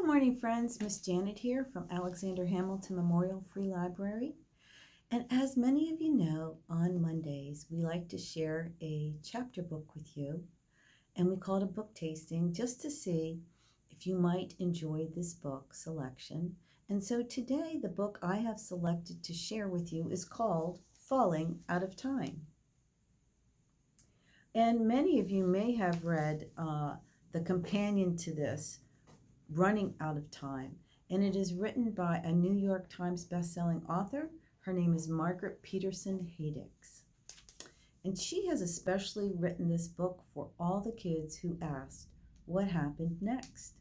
Good morning, friends. Miss Janet here from Alexander Hamilton Memorial Free Library. And as many of you know, on Mondays, we like to share a chapter book with you. And we call it a book tasting just to see if you might enjoy this book selection. And so today, the book I have selected to share with you is called Falling Out of Time. And many of you may have read the companion to this, Running Out of Time, and it is written by a New York Times bestselling author. Her name is Margaret Peterson Haddix, and she has especially written this book for all the kids who asked what happened next.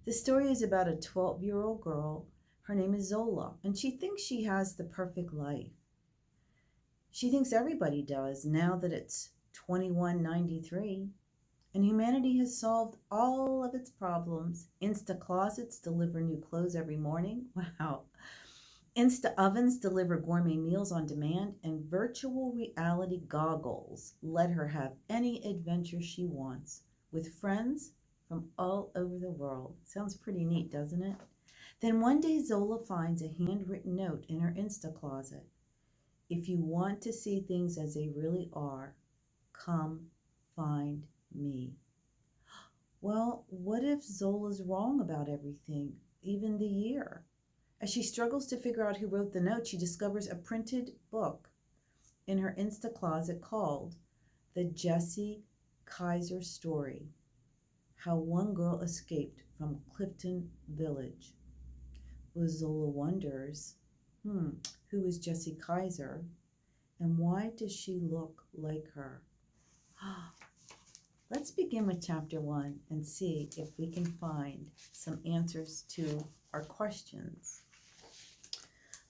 The story is about a 12-year-old girl. Her name is Zola, and she thinks she has the perfect life. She thinks everybody does now that it's 2193. And humanity has solved all of its problems. Insta-Closets deliver new clothes every morning. Wow. Insta-Ovens deliver gourmet meals on demand. And virtual reality goggles let her have any adventure she wants with friends from all over the world. Sounds pretty neat, doesn't it? Then one day Zola finds a handwritten note in her Insta-Closet. If you want to see things as they really are, come find me. Well, what if Zola's wrong about everything, even the year? As she struggles to figure out who wrote the note, she discovers a printed book in her Insta-Closet called The Jessie Kaiser Story, How One Girl Escaped from Clifton Village. Well, Zola wonders, who is Jessie Kaiser, and why does she look like her? Let's begin with chapter 1 and see if we can find some answers to our questions.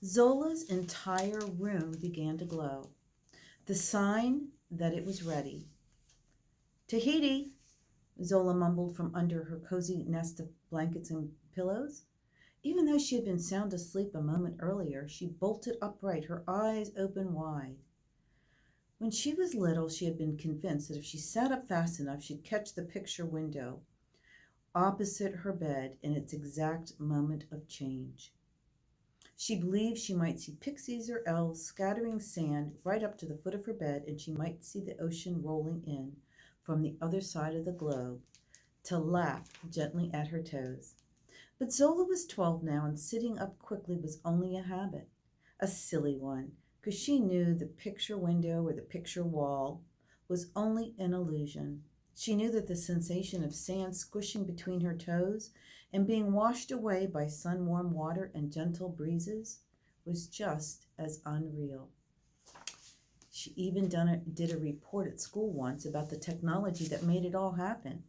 Zola's entire room began to glow, the sign that it was ready. Tahiti, Zola mumbled from under her cozy nest of blankets and pillows. Even though she had been sound asleep a moment earlier, she bolted upright, her eyes open wide. When she was little, she had been convinced that if she sat up fast enough, she'd catch the picture window opposite her bed in its exact moment of change. She believed she might see pixies or elves scattering sand right up to the foot of her bed, and she might see the ocean rolling in from the other side of the globe to lap gently at her toes. But Zola was 12 now, and sitting up quickly was only a habit, a silly one, because she knew the picture window or the picture wall was only an illusion. She knew that the sensation of sand squishing between her toes and being washed away by sun-warm water and gentle breezes was just as unreal. She even did a report at school once about the technology that made it all happen.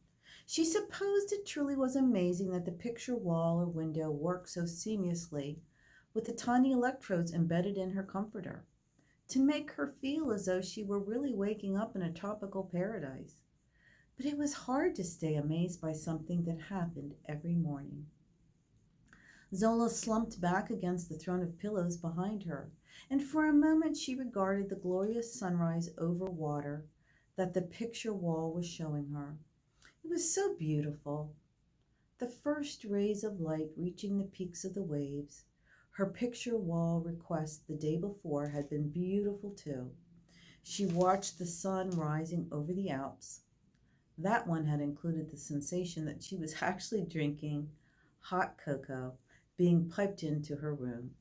She supposed it truly was amazing that the picture wall or window worked so seamlessly with the tiny electrodes embedded in her comforter to make her feel as though she were really waking up in a tropical paradise. But it was hard to stay amazed by something that happened every morning. Zola slumped back against the throne of pillows behind her, and for a moment she regarded the glorious sunrise over water that the picture wall was showing her. It was so beautiful. The first rays of light reaching the peaks of the waves. Her picture wall request the day before had been beautiful too. She watched the sun rising over the Alps. That one had included the sensation that she was actually drinking hot cocoa being piped into her room.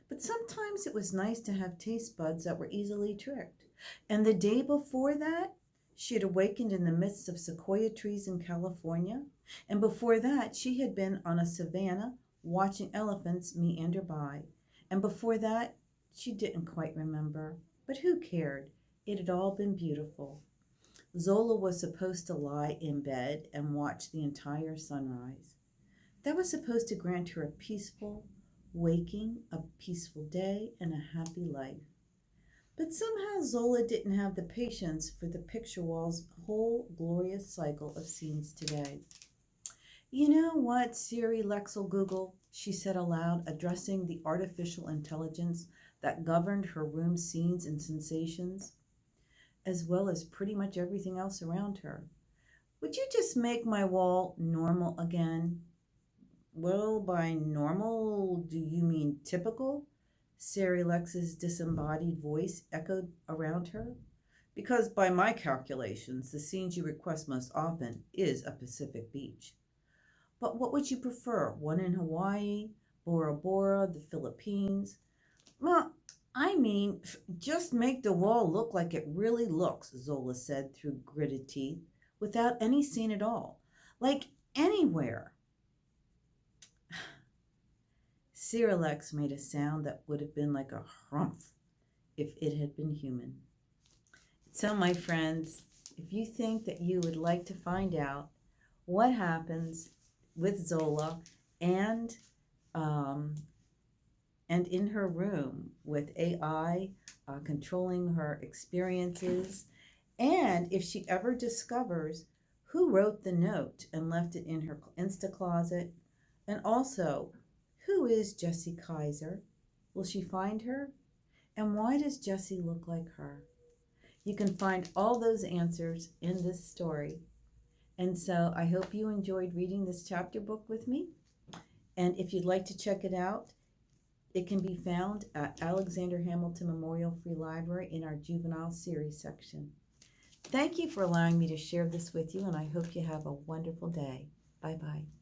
But sometimes it was nice to have taste buds that were easily tricked. And the day before that, she had awakened in the midst of sequoia trees in California. And before that, she had been on a savanna watching elephants meander by. And before that, she didn't quite remember. But who cared? It had all been beautiful. Zola was supposed to lie in bed and watch the entire sunrise. That was supposed to grant her a peaceful waking, a peaceful day, and a happy life. But somehow Zola didn't have the patience for the picture wall's whole glorious cycle of scenes today. You know what, Siri, Lexel, Google, she said aloud, addressing the artificial intelligence that governed her room's scenes and sensations, as well as pretty much everything else around her. Would you just make my wall normal again? Well, by normal, do you mean typical? Sari Lex's disembodied voice echoed around her. Because by my calculations, the scenes you request most often is a Pacific beach. But what would you prefer? One in Hawaii, Bora Bora, the Philippines? Well, just make the wall look like it really looks, Zola said through gritted teeth, without any scene at all. Like anywhere. Cyrilex made a sound that would have been like a harumph if it had been human. So, my friends, if you think that you would like to find out what happens with Zola and um, and in her room with AI controlling her experiences, and if she ever discovers who wrote the note and left it in her Insta-Closet, and also who is Jessie Kaiser? Will she find her? And why does Jessie look like her? You can find all those answers in this story. And so I hope you enjoyed reading this chapter book with me. And if you'd like to check it out, it can be found at Alexander Hamilton Memorial Free Library in our Juvenile Series section. Thank you for allowing me to share this with you, and I hope you have a wonderful day. Bye-bye.